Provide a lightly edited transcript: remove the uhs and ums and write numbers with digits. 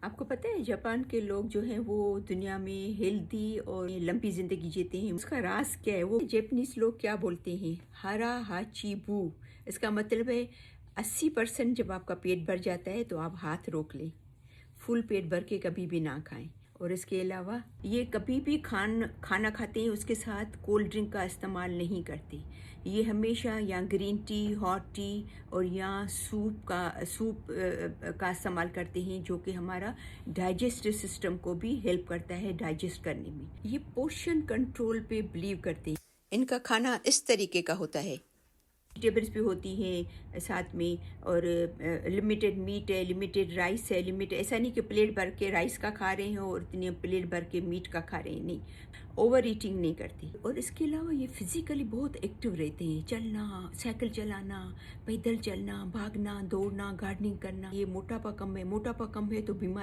آپ کو پتہ ہے جاپان کے لوگ جو ہیں وہ دنیا میں ہیلدی اور لمبی زندگی جیتے ہیں. اس کا راز کیا ہے؟ وہ جیپنیز لوگ کیا بولتے ہیں؟ ہارا ہاچی بو. اس کا مطلب ہے 80% جب آپ کا پیٹ بھر جاتا ہے تو آپ ہاتھ روک لیں. فل پیٹ بھر کے کبھی بھی نہ کھائیں. اور اس کے علاوہ یہ کبھی بھی کھانا کھاتے ہیں اس کے ساتھ کولڈ ڈرنک کا استعمال نہیں کرتے. یہ ہمیشہ یا گرین ٹی، ہاٹ ٹی اور یا سوپ کا استعمال کرتے ہیں، جو کہ ہمارا ڈائجسٹو سسٹم کو بھی ہیلپ کرتا ہے ڈائجسٹ کرنے میں. یہ پورشن کنٹرول پہ بلیو کرتے ہیں. ان کا کھانا اس طریقے کا ہوتا ہے. ویجیٹیبلس بھی ہوتی ہیں ساتھ میں، اور لمیٹڈ میٹ ہے، لمیٹڈ رائس ہے، ایسا نہیں کہ پلیٹ بھر کے رائس کا کھا رہے ہیں اور اتنے پلیٹ بھر کے میٹ کا کھا رہے ہیں. نہیں، اوور ایٹنگ نہیں کرتی. اور اس کے علاوہ یہ فزیکلی بہت ایکٹیو رہتے ہیں. چلنا، سائیکل چلانا، پیدل چلنا، بھاگنا، دوڑنا، گارڈننگ کرنا. یہ موٹاپا کم ہے تو بیمار